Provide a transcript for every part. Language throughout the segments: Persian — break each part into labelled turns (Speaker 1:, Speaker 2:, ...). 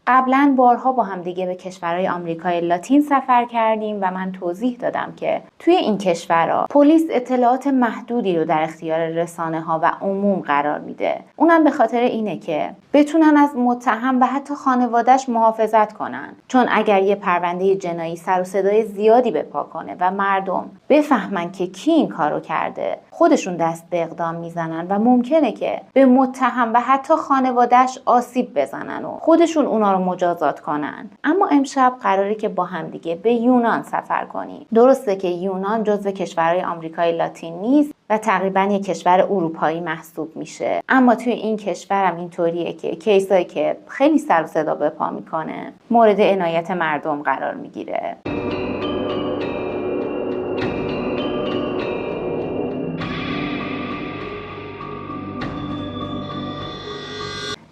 Speaker 1: قبلا بارها با هم دیگه به کشورهای آمریکای لاتین سفر کردیم و من توضیح دادم که توی این کشورها پلیس اطلاعات محدودی رو در اختیار رسانه‌ها و عموم قرار میده. اونم به خاطر اینه که بتونن از متهم و حتی خانواده‌اش محافظت کنن. چون اگر یه پرونده جنایی سر و صدای زیادی به پا کنه و مردم بفهمن که کی این کارو کرده، خودشون دست به اقدام میزنن و ممکنه که به متهم و حتی خانواده‌اش آسیب بزنن و خودشون اونا رو مجازات کنن. اما امشب قراره که با هم دیگه به یونان سفر کنیم. درسته که یونان جزو کشورهای آمریکای لاتین نیست و تقریباً یک کشور اروپایی محسوب میشه، اما توی این کشورم اینطوریه که کیسایی که خیلی سر و صدا به پا میکنه مورد عنایت مردم قرار میگیره.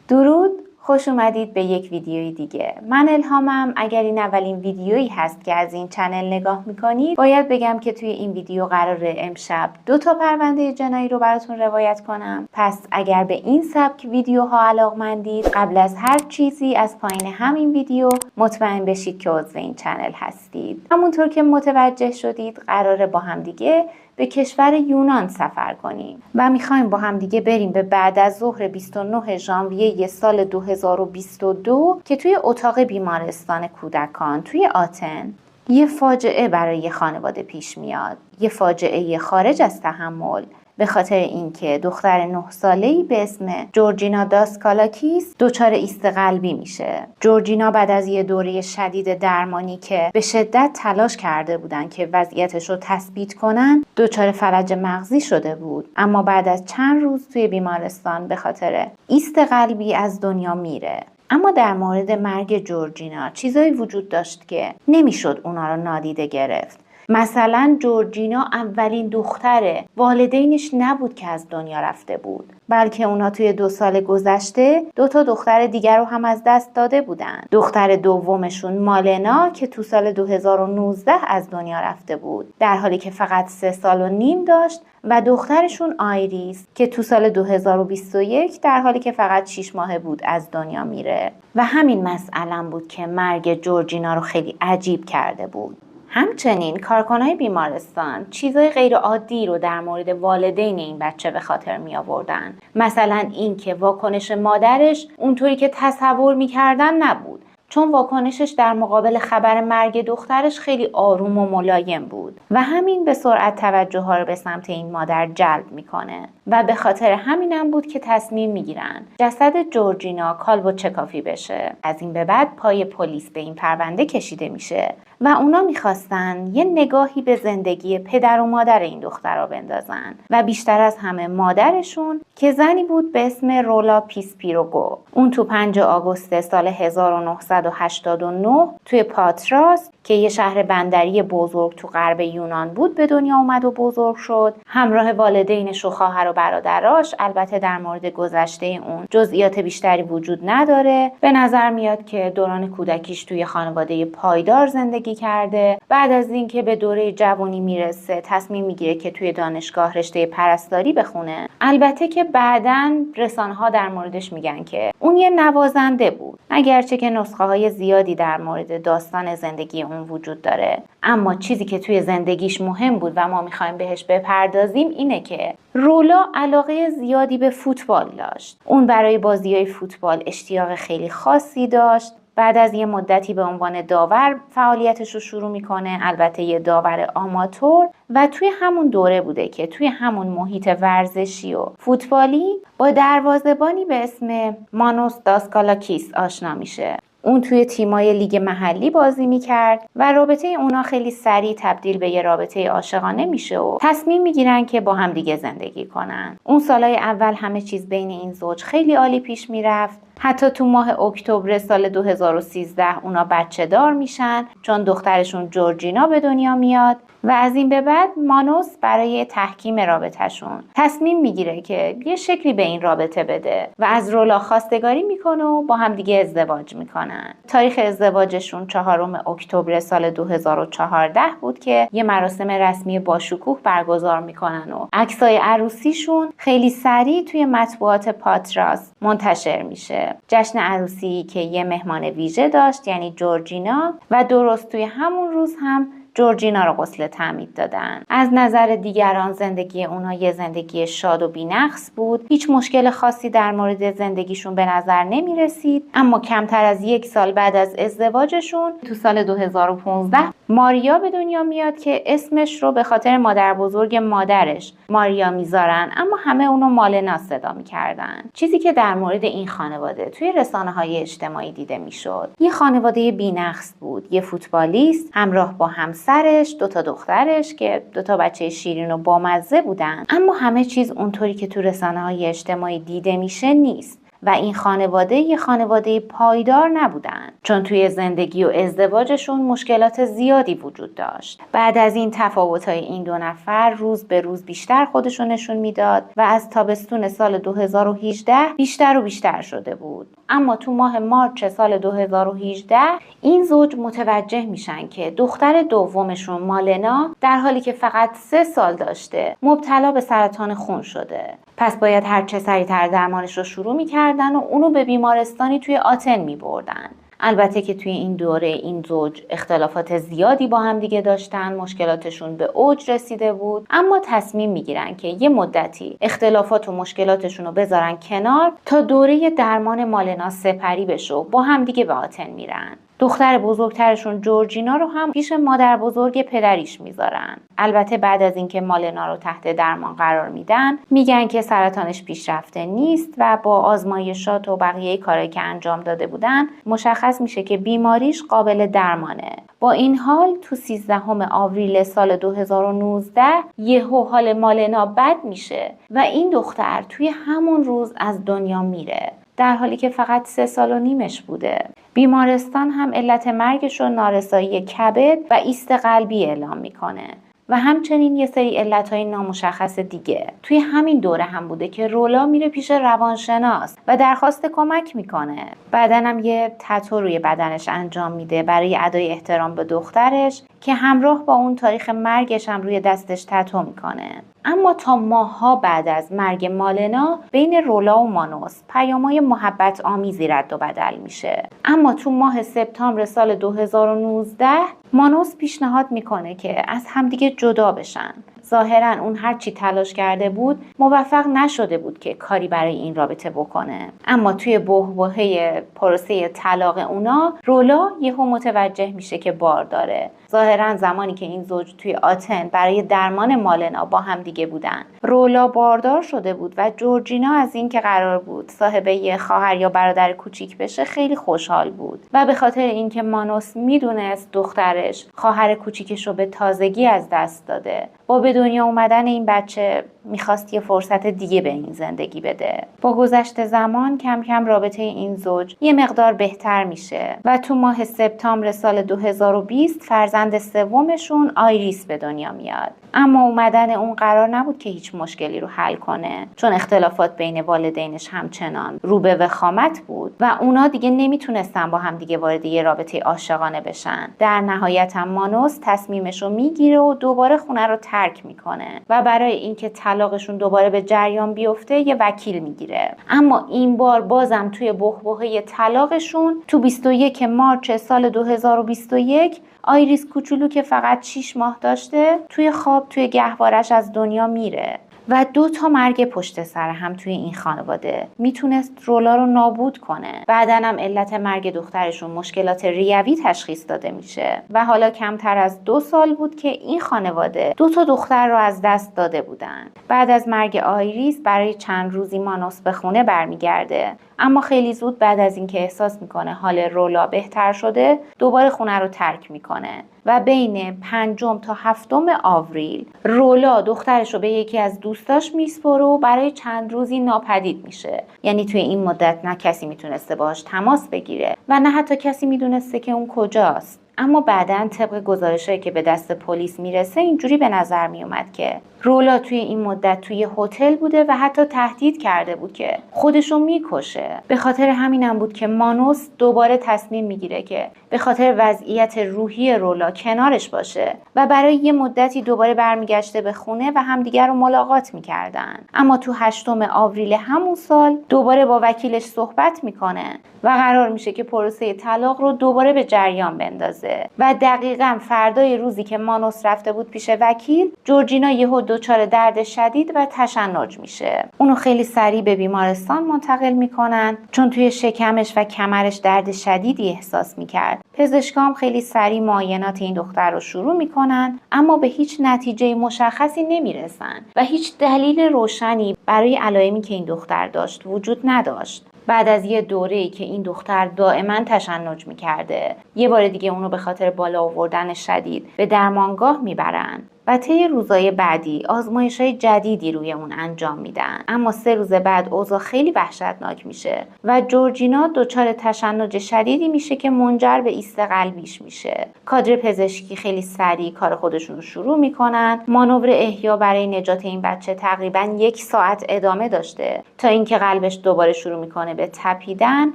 Speaker 1: درود، خوش اومدید به یک ویدیوی دیگه. من الهامم. اگر این اولین ویدیویی هست که از این چنل نگاه میکنید، باید بگم که توی این ویدیو قراره امشب 2 پرونده جنایی رو براتون روایت کنم. پس اگر به این سبک ویدیوها علاقمندید، قبل از هر چیزی از پایین همین ویدیو مطمئن بشید که عضو این چنل هستید. همونطور که متوجه شدید قراره با هم دیگه به کشور یونان سفر کنیم و میخوایم با هم دیگه بریم به بعد از ظهر 29 ژانویه سال 2022 که توی اتاق بیمارستان کودکان توی آتن یه فاجعه برای یه خانواده پیش میاد. یه فاجعه خارج از تحمل، به خاطر اینکه دختر 9 ساله‌ای به اسم جورجینا داسکالاکیس دچار ایست قلبی میشه. جورجینا بعد از یه دوره شدید درمانی که به شدت تلاش کرده بودن که وضعیتش رو تثبیت کنن، دچار فلج مغزی شده بود، اما بعد از چند روز توی بیمارستان به خاطر ایست قلبی از دنیا میره. اما در مورد مرگ جورجینا چیزایی وجود داشت که نمیشد اونا رو نادیده گرفت. مثلا جورجینا اولین دختر والدینش نبود که از دنیا رفته بود، بلکه اونا توی 2 سال گذشته 2 دختر دیگر رو هم از دست داده بودن. دختر دومشون مالنا که تو سال 2019 از دنیا رفته بود، در حالی که فقط 3 سال و نیم داشت، و دخترشون آیریس که تو سال 2021 در حالی که فقط 6 ماه بود از دنیا میره. و همین مسئله بود که مرگ جورجینا رو خیلی عجیب کرده بود. همچنین کارکنای بیمارستان چیزای غیر عادی رو در مورد والدین این بچه به خاطر می آوردن. مثلا این که واکنش مادرش اونطوری که تصور می‌کردن نبود، چون واکنشش در مقابل خبر مرگ دخترش خیلی آروم و ملایم بود و همین به سرعت توجه ها رو به سمت این مادر جلب میکنه و به خاطر همینم بود که تصمیم میگیرن جسد جورجینا کالبد چکافی بشه. از این به بعد پای پلیس به این پرونده کشیده میشه و اونا میخواستن یه نگاهی به زندگی پدر و مادر این دخترها بندازن و بیشتر از همه مادرشون که زنی بود به اسم رولا پیسپیروگو. اون تو 5 آگوست سال 1989 توی پاتراس که یه شهر بندری بزرگ تو غرب یونان بود به دنیا اومد و بزرگ شد، همراه والدینش و خواهر و برادراش. البته در مورد گذشته اون جزئیات بیشتری وجود نداره. به نظر میاد که دوران کودکیش توی خانواده پایدار زندگی کرده. بعد از اینکه به دوره جوانی میرسه تصمیم میگیره که توی دانشگاه رشته پرستاری بخونه. البته که بعداً رسانه‌ها در موردش میگن که اون یه نوازنده بود، اگرچه که نسخه های زیادی در مورد داستان زندگی اون وجود داره. اما چیزی که توی زندگیش مهم بود و ما میخوایم بهش بپردازیم اینه که رولا علاقه زیادی به فوتبال داشت. اون برای بازی‌های فوتبال اشتیاق خیلی خاصی داشت. بعد از یه مدتی به عنوان داور فعالیتش رو شروع میکنه، البته یه داور آماتور، و توی همون دوره بوده که توی همون محیط ورزشی و فوتبالی با دروازه‌بانی به اسم مانوس داسکالاکیس آشنا میشه. اون توی تیمای لیگ محلی بازی میکرد و رابطه اونا خیلی سریع تبدیل به یه رابطه عاشقانه میشه و تصمیم میگیرن که با هم دیگه زندگی کنن. اون سالهای اول همه چیز بین این زوج خیلی عالی پیش میرفت. حتی تو ماه اکتبر سال 2013 اونا بچه دار میشن، چون دخترشون جورجینا به دنیا میاد و از این به بعد مانوس برای تحکیم رابطهشون تصمیم میگیره که یه شکلی به این رابطه بده و از رولا خواستگاری میکنه و با هم دیگه ازدواج میکنن. تاریخ ازدواجشون 4 اکتبر سال 2014 بود که یه مراسم رسمی با شکوه برگزار میکنن و عکسای عروسیشون خیلی سریع توی مطبوعات پاتراس منتشر میشه جشن عروسی که یه مهمان ویژه داشت، یعنی جورجینا، و درست توی همون روز هم جورجینا رو غسل تعمید دادن. از نظر دیگران زندگی اونها یه زندگی شاد و بی‌نقص بود. هیچ مشکل خاصی در مورد زندگیشون به نظر نمی رسید. اما کمتر از 1 سال بعد از ازدواجشون تو سال 2015 ماریا به دنیا میاد که اسمش رو به خاطر مادر بزرگ مادرش ماریا میذارن، اما همه اونو مالنا صدا میکردن. چیزی که در مورد این خانواده توی رسانه‌های اجتماعی دیده میشد، یه خانواده بی‌نقص بود. یه فوتبالیست همراه با همسرش، 2 تا دخترش که 2 تا بچه شیرین و بامزه بودن. اما همه چیز اونطوری که تو رسانه‌های اجتماعی دیده میشه نیست. و این خانواده یه خانواده پایدار نبودن، چون توی زندگی و ازدواجشون مشکلات زیادی وجود داشت. بعد از این تفاوت‌های این 2 نفر روز به روز بیشتر خودشون نشون میداد و از تابستون سال 2018 بیشتر و بیشتر شده بود. اما تو ماه مارچ سال 2018 این زوج متوجه میشن که دختر دومشون مالنا در حالی که فقط 3 سال داشته مبتلا به سرطان خون شده. پس باید هر چه سریعتر درمانش رو شروع میکردن و اونو به بیمارستانی توی آتن میبردن. البته که توی این دوره این زوج اختلافات زیادی با هم دیگه داشتن، مشکلاتشون به اوج رسیده بود، اما تصمیم میگیرن که یه مدتی اختلافات و مشکلاتشون رو بذارن کنار تا دوره درمان مالنا سپری بشه و با هم دیگه به آتن میرن. دختر بزرگترشون جورجینا رو هم پیش مادر بزرگ پدریش میذارن. البته بعد از اینکه مالنا رو تحت درمان قرار میدن، میگن که سرطانش پیشرفته نیست و با آزمایشات و بقیه کارهایی که انجام داده بودن مشخص میشه که بیماریش قابل درمانه. با این حال تو 13 آوریل سال 2019 یهو حال مالنا بد میشه و این دختر توی همون روز از دنیا میره، در حالی که فقط 3 سال و نیمش بوده. بیمارستان هم علت مرگش رو نارسایی کبد و ایست قلبی اعلام میکنه و همچنین یه سری علتهای نامشخص دیگه. توی همین دوره هم بوده که رولا میره پیش روانشناس و درخواست کمک میکنه. بعدن هم یه تتو روی بدنش انجام میده برای ادای احترام به دخترش که همراه با اون تاریخ مرگش هم روی دستش تتو میکنه. اما تا ماه‌ها بعد از مرگ مالنا بین رولا و مانوس پیام‌های محبت آمیزی رد و بدل میشه. اما تو ماه سپتامبر سال 2019 مانوس پیشنهاد میکنه که از همدیگه جدا بشن. ظاهراً اون هر چی تلاش کرده بود موفق نشده بود که کاری برای این رابطه بکنه. اما توی بحبوحه پروسه طلاق اونا رولا یهو متوجه میشه که بار داره. ظاهراً زمانی که این زوج توی آتن برای درمان مالنا با هم دیگه بودن، رولا باردار شده بود و جورجینا از این که قرار بود صاحب یه خواهر یا برادر کوچیک بشه خیلی خوشحال بود و به خاطر اینکه مانوس میدونست دخترش خواهر کوچیکش رو به تازگی از دست داده، با به دنیا اومدن این بچه میخواست یه فرصت دیگه به این زندگی بده. با گذشت زمان کم کم رابطه این زوج یه مقدار بهتر میشه و تو ماه سپتامبر سال 2020 فرزند سومشون آیریس به دنیا میاد. اما اومدن اون قرار نبود که هیچ مشکلی رو حل کنه، چون اختلافات بین والدینش همچنان رو به وخامت بود و اونا دیگه نمیتونستن با هم دیگه وارد یه رابطه عاشقانه بشن. در نهایت هم مانوس تصمیمش رو میگیره و دوباره خونه رو ترک میکنه و برای اینکه طلاقشون دوباره به جریان بیفته یه وکیل میگیره. اما این بار بازم توی بحبوحه طلاقشون تو 21 مارچ سال 2021 آیریس کوچولو که فقط 6 ماه داشته توی خواب توی گهوارش از دنیا میره و 2 تا مرگ پشت سر هم توی این خانواده میتونست رولا رو نابود کنه. بعدن هم علت مرگ دخترشون مشکلات ریوی تشخیص داده میشه و حالا کمتر از 2 سال بود که این خانواده 2 تا دختر رو از دست داده بودن. بعد از مرگ آیریس برای چند روزی مانوس به خونه برمیگرده، اما خیلی زود بعد از اینکه احساس میکنه حال رولا بهتر شده دوباره خونه رو ترک میکنه و بین 5 تا 7 آوریل رولا دخترش رو به یکی از دوستاش میسپره و برای چند روزی ناپدید میشه. یعنی توی این مدت نه کسی میتونسته باهاش تماس بگیره و نه حتی کسی میدونسته که اون کجاست. اما بعداً طبق گزارشایی که به دست پلیس میرسه اینجوری به نظر میومد که رولا توی این مدت توی هتل بوده و حتی تهدید کرده بود که خودشو میکشه. به خاطر همینم بود که مانوس دوباره تصمیم میگیره که به خاطر وضعیت روحی رولا کنارش باشه و برای یه مدتی دوباره برمیگشته به خونه و همدیگر رو ملاقات میکردن. اما تو 8 آوریل همون سال دوباره با وکیلش صحبت میکنه و قرار میشه که پروسه طلاق رو دوباره به جریان بندازه و دقیقاً فردای روزی که مانوس رفته بود پیش وکیل، جورجینا یهو دچار درد شدید و تشنج میشه. اونو خیلی سریع به بیمارستان منتقل میکنن چون توی شکمش و کمرش درد شدیدی احساس میکرد. پزشکام خیلی سریع معاینات این دختر رو شروع میکنن اما به هیچ نتیجه مشخصی نمیرسن و هیچ دلیل روشنی برای علائمی که این دختر داشت وجود نداشت. بعد از یه دوره‌ای که این دختر دائما تشنج میکرده، یه بار دیگه اونو به خاطر بالا آوردن شدید به درمانگاه میبرن و طی روزهای بعدی آزمایش‌های جدیدی روی اون انجام میدن. اما 3 روز بعد اوضاع خیلی وحشتناک میشه و جورجینا دچار تشنج شدیدی میشه که منجر به ایست قلبیش میشه. کادر پزشکی خیلی سریع کار خودشون رو شروع میکنن. مانور احیا برای نجات این بچه تقریباً 1 ساعت ادامه داشته تا اینکه قلبش دوباره شروع میکنه به تپیدن.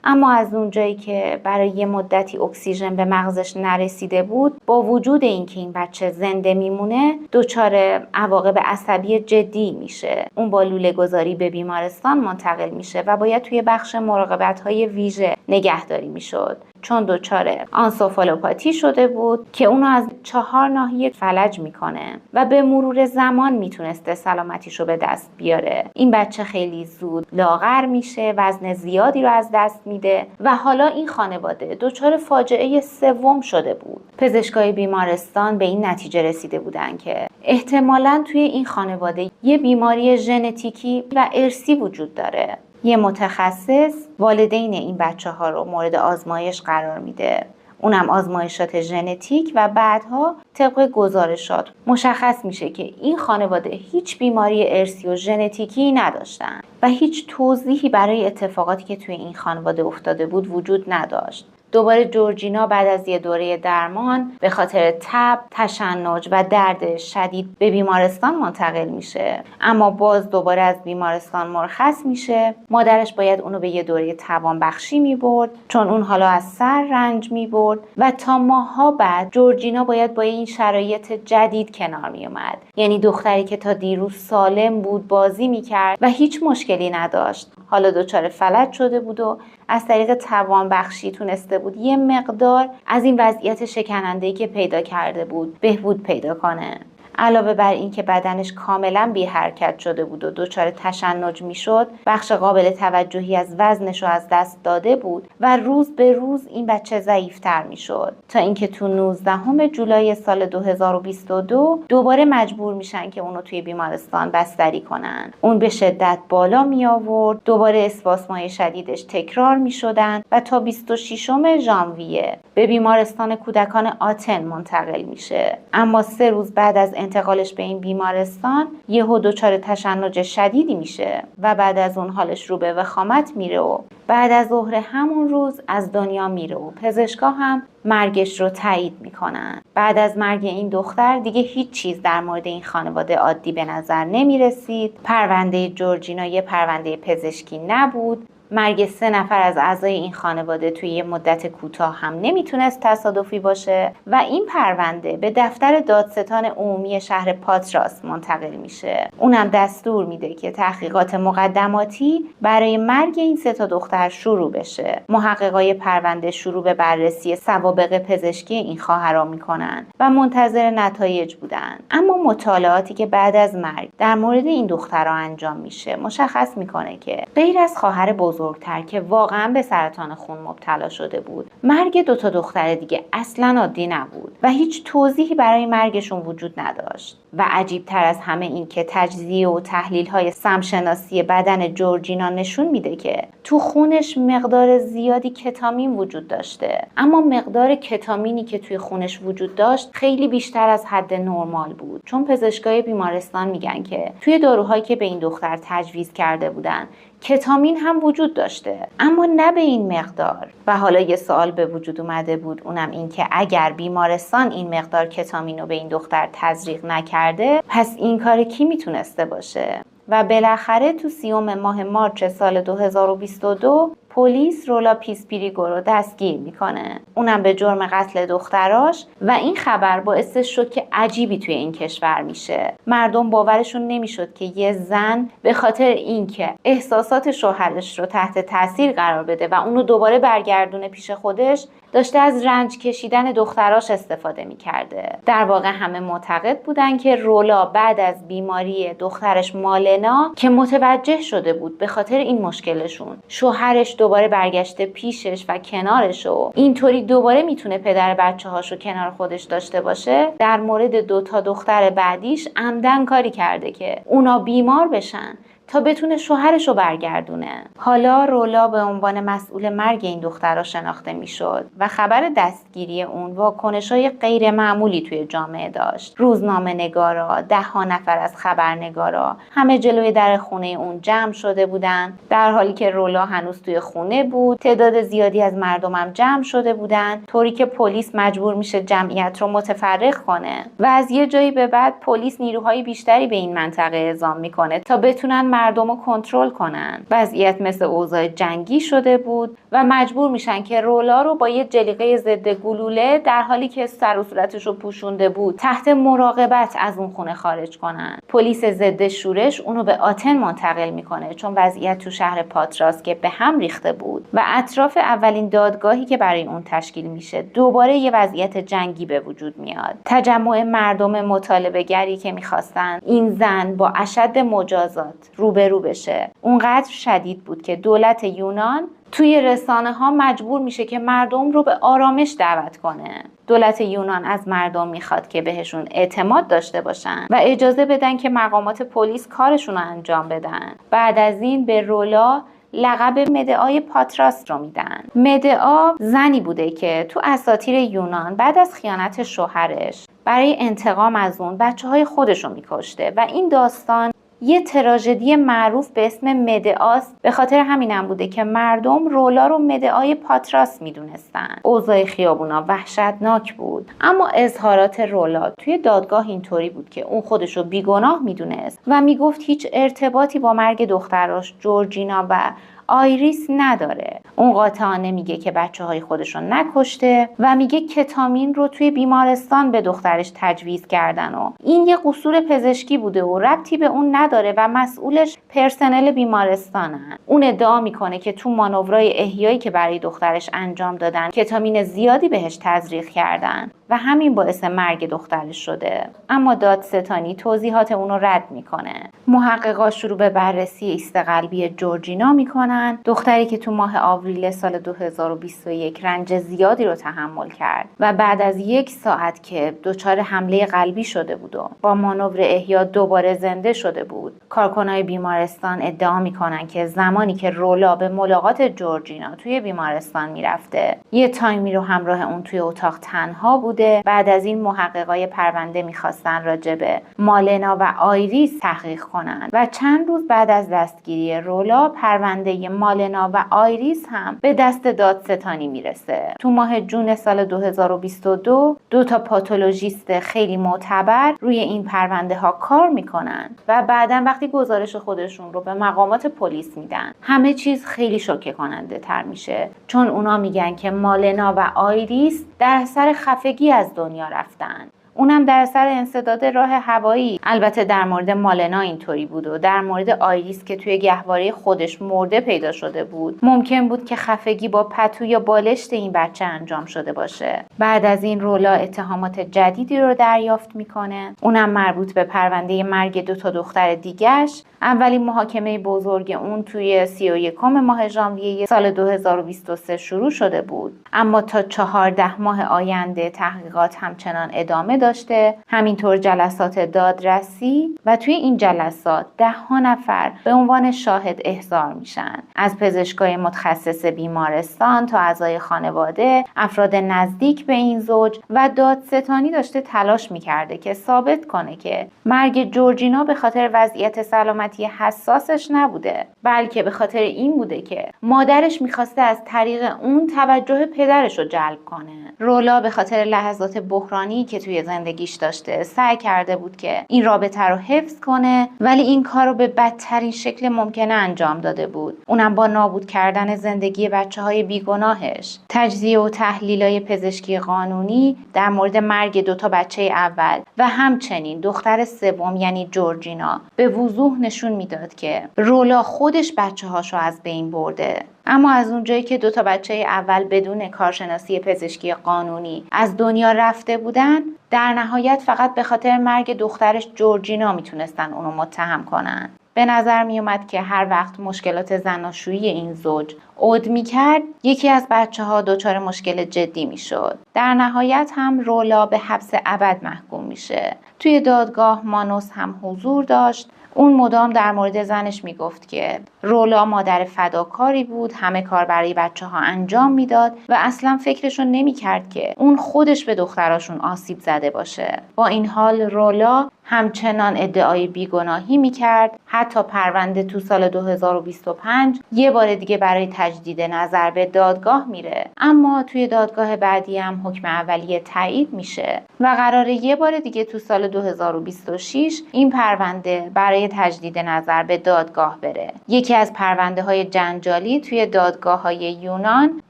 Speaker 1: اما از اونجایی که برای یه مدتی اکسیژن به مغزش نرسیده بود، با وجود اینکه این بچه زنده میمونه، دچار عواقب عصبی جدی میشه. اون با لوله گذاری به بیمارستان منتقل میشه و باید توی بخش مراقبت‌های ویژه نگهداری میشد چون دچار آنسوفالوپاتی شده بود که اونو از 4 ناحیه فلج میکنه و به مرور زمان میتونسته سلامتیشو به دست بیاره. این بچه خیلی زود لاغر میشه، وزن زیادی رو از دست میده و حالا این خانواده دچار فاجعه 3 شده بود. پزشکای بیمارستان به این نتیجه رسیده بودن که احتمالاً توی این خانواده یه بیماری ژنتیکی و ارثی وجود داره. یه متخصص والدین این بچه ها رو مورد آزمایش قرار میده، اونم آزمایشات ژنتیک، و بعدها طبق گزارشات مشخص میشه که این خانواده هیچ بیماری ارثی و ژنتیکی نداشتن و هیچ توضیحی برای اتفاقاتی که توی این خانواده افتاده بود وجود نداشت. دوباره جورجینا بعد از یه دوره درمان به خاطر تب، تشنج و درد شدید به بیمارستان منتقل میشه، اما باز دوباره از بیمارستان مرخص میشه. مادرش باید اونو به یه دوره توانبخشی میبرد چون اون حالا از سر رنج میبرد و تا ماها بعد جورجینا باید با این شرایط جدید کنار میومد. یعنی دختری که تا دیروز سالم بود، بازی میکرد و هیچ مشکلی نداشت، حالا دچار فلج شده بود و از طریق توانبخشی تونسته بود یه مقدار از این وضعیت شکننده‌ای که پیدا کرده بود بهبود پیدا کنه. علاوه بر این که بدنش کاملا بی حرکت شده بود و دچار تشنج میشد، بخش قابل توجهی از وزنش رو از دست داده بود و روز به روز این بچه ضعیفتر میشد تا اینکه تو 19 جولای سال 2022 دوباره مجبور میشن که اونو توی بیمارستان بستری کنن. اون به شدت بالا می آورد، دوباره اسپاسمای شدیدش تکرار میشدن و تا 26 ژانویه به بیمارستان کودکان آتن منتقل میشه. اما 3 روز بعد از انتقالش به این بیمارستان یهو دچار تشنج شدیدی میشه و بعد از اون حالش رو به وخامت میره و بعد از ظهر همون روز از دنیا میره و پزشکا هم مرگش رو تایید میکنن. بعد از مرگ این دختر دیگه هیچ چیز در مورد این خانواده عادی به نظر نمیرسید. پرونده جورجینا یه پرونده پزشکی نبود. مرگ 3 نفر از اعضای این خانواده توی یه مدت کوتاه هم نمیتونست تصادفی باشه و این پرونده به دفتر دادستان عمومی شهر پاتراس منتقل میشه. اونم دستور میده که تحقیقات مقدماتی برای مرگ این 3 دختر شروع بشه. محققای پرونده شروع به بررسی سوابق پزشکی این خواهرها میکنن و منتظر نتایج بودن. اما مطالعاتی که بعد از مرگ در مورد این دخترها انجام میشه مشخص میکنه که غیر از خواهر بزرگتر که واقعا به سرطان خون مبتلا شده بود، مرگ 2 دختر دیگه اصلا عادی نبود و هیچ توضیحی برای مرگشون وجود نداشت. و عجیب تر از همه این که تجزیه و تحلیل های سمشناسی بدن جورجینا نشون میده که تو خونش مقدار زیادی کتامین وجود داشته، اما مقدار کتامینی که توی خونش وجود داشت خیلی بیشتر از حد نرمال بود، چون پزشکای بیمارستان میگن که توی داروهایی که به این دختر تجویز کرده بودن کتامین هم وجود داشته، اما نه به این مقدار. و حالا یه سوال به وجود اومده بود، اونم این که اگر بیمارستان این مقدار کتامین رو به این دختر تزریق نکرده، پس این کار کی میتونسته باشه؟ و بالاخره تو 30 ماه مارس سال 2022 پلیس رولا پیسپیریگو رو دستگیر میکنه، اونم به جرم قتل دختراش. و این خبر باعث شوک عجیبی توی این کشور میشه. مردم باورشون نمیشد که یه زن به خاطر اینکه احساسات شوهرش رو تحت تاثیر قرار بده و اونو دوباره برگردونه پیش خودش، داشته از رنج کشیدن دختراش استفاده میکرده. در واقع همه معتقد بودن که رولا بعد از بیماری دخترش مالنا که متوجه شده بود به خاطر این مشکلشون شوهرش دوباره برگشته پیشش و کنارش و اینطوری دوباره میتونه پدر بچه‌هاشو کنار خودش داشته باشه، در مورد 2 دختر بعدیش عمدن کاری کرده که اونا بیمار بشن تا بتونه شوهرشو برگردونه. حالا رولا به عنوان مسئول مرگ این دخترها شناخته میشد و خبر دستگیری اون واکنش‌های غیر معمولی توی جامعه داشت. روزنامه نگارا، 10 نفر از خبرنگارا همه جلوی در خونه اون جمع شده بودن، در حالی که رولا هنوز توی خونه بود. تعداد زیادی از مردم هم جمع شده بودن، طوری که پلیس مجبور میشه جمعیت رو متفرق کنه و از یه جایی به بعد پلیس نیروهای بیشتری به این منطقه اعزام میکنه تا بتونن مردم رو کنترل کنن. وضعیت مثل اوضاع جنگی شده بود و مجبور میشن که رولا رو با یه جلیقه ضد گلوله، در حالی که سر و صورتش رو پوشونده بود، تحت مراقبت از اون خونه خارج کنن. پلیس ضد شورش اونو به آتن منتقل میکنه، چون وضعیت تو شهر پاتراس که به هم ریخته بود و اطراف اولین دادگاهی که برای اون تشکیل میشه دوباره یه وضعیت جنگی به وجود میاد. تجمع مردم مطالبه گری که میخواستن این زن با اشد مجازات روبرو بشه اونقدر شدید بود که دولت یونان توی رسانه ها مجبور میشه که مردم رو به آرامش دعوت کنه. دولت یونان از مردم میخواد که بهشون اعتماد داشته باشن و اجازه بدن که مقامات پلیس کارشون رو انجام بدن. بعد از این به رولا لقب مدعای پاتراس رو میدن. مدعا زنی بوده که تو اساطیر یونان بعد از خیانت شوهرش برای انتقام از اون بچه‌های خودش رو میکشته و این داستان یه تراژدی معروف به اسم مدعاست. به خاطر همینم بوده که مردم رولا رو مدعای پاتراس میدونستن. اوضاع خیابونا وحشتناک بود، اما اظهارات رولا توی دادگاه اینطوری بود که اون خودشو بیگناه میدونست و میگفت هیچ ارتباطی با مرگ دختراش جورجینا و آیریس نداره. اون قاطعانه میگه که بچه‌های خودشو نکشته و میگه کتامین رو توی بیمارستان به دخترش تجویز کردن و این یه قصور پزشکی بوده و ربطی به اون نداره و مسئولش پرسنل بیمارستانن. اون ادعا میکنه که تو مانورای احیایی که برای دخترش انجام دادن کتامین زیادی بهش تزریق کردن و همین باعث مرگ دخترش شده. اما دادستانی توضیحات اون رو رد میکنه. محققا شروع به بررسی ایست قلبی جورجینا میکنن، دختری که تو ماه آوریل سال 2021 رنج زیادی رو تحمل کرد و بعد از 1 ساعت که دچار حمله قلبی شده بود و با مانور احیا دوباره زنده شده بود. کارکنای بیمارستان ادعا میکنن که زمانی که رولا به ملاقات جورجینا توی بیمارستان میرفته، یه تایمی رو همراه اون توی اتاق تنها بوده. بعد از این محققای پرونده میخواستن راجع به مالنا و آیریس تحقیق کنن و چند روز بعد از دستگیری رولا پرونده مالنا و آیریس هم به دست دادستانی میرسه. تو ماه جون سال 2022 2 پاتولوژیست خیلی معتبر روی این پرونده ها کار میکنن و بعداً وقتی گزارش خودشون رو به مقامات پلیس میدن، همه چیز خیلی شوکه کننده تر میشه، چون اونا میگن که مالنا و آیریس در اثر خفگی از دنیا رفتن. اونم در اثر انسداد راه هوایی. البته در مورد مالنا اینطوری بود و در مورد آیریس که توی گهواره خودش مرده پیدا شده بود، ممکن بود که خفگی با پتو یا بالشت این بچه انجام شده باشه. بعد از این رولا اتهامات جدیدی رو دریافت میکنه، اونم مربوط به پرونده مرگ 2 دختر دیگه‌اش. اولین محاکمه بزرگ اون توی 31 ماه ژانویه سال 2023 شروع شده بود، اما تا 14 ماه آینده تحقیقات همچنان ادامه داشته، همینطور جلسات دادرسی و توی این جلسات 10 نفر به عنوان شاهد احضار میشن. از پزشکای متخصص بیمارستان تا اعضای خانواده، افراد نزدیک به این زوج و دادستانی داشته تلاش میکرده که ثابت کنه که مرگ جورجینا به خاطر وضعیت سلامتی حساسش نبوده، بلکه به خاطر این بوده که مادرش میخواسته از طریق اون توجه پدرش رو جلب کنه. رولا به خاطر لحظات بحرانی که توی زندگیش داشته سعی کرده بود که این رابطه رو حفظ کنه، ولی این کار رو به بدترین شکل ممکنه انجام داده بود، اونم با نابود کردن زندگی بچه‌های بیگناهش. تجزیه و تحلیل‌های پزشکی قانونی در مورد مرگ 2 بچه اول و همچنین دختر سوم یعنی جورجینا به وضوح نشون میداد که رولا خودش بچه‌هاشو از بین برده. اما از اونجایی که 2 بچه اول بدون کارشناسی پزشکی قانونی از دنیا رفته بودن، در نهایت فقط به خاطر مرگ دخترش جورجینا میتونستن اونو متهم کنن. به نظر می اومد که هر وقت مشکلات زناشویی این زوج عود می کرد، یکی از بچه ها دچار مشکل جدی می شد. در نهایت هم رولا به حبس ابد محکوم میشه. توی دادگاه مانوس هم حضور داشت. اون مدام در مورد زنش میگفت که رولا مادر فداکاری بود، همه کار برای بچه‌ها انجام میداد و اصلا فکرشو نمی‌کرد که اون خودش به دختراشون آسیب زده باشه. با این حال رولا همچنان ادعای بیگناهی میکرد. حتی پرونده تو سال 2025 یه بار دیگه برای تجدید نظر به دادگاه میره، اما توی دادگاه بعدی هم حکم اولیه تایید میشه و قراره یه بار دیگه تو سال 2026 این پرونده برای تجدید نظر به دادگاه بره. یکی از پرونده های جنجالی توی دادگاه های یونان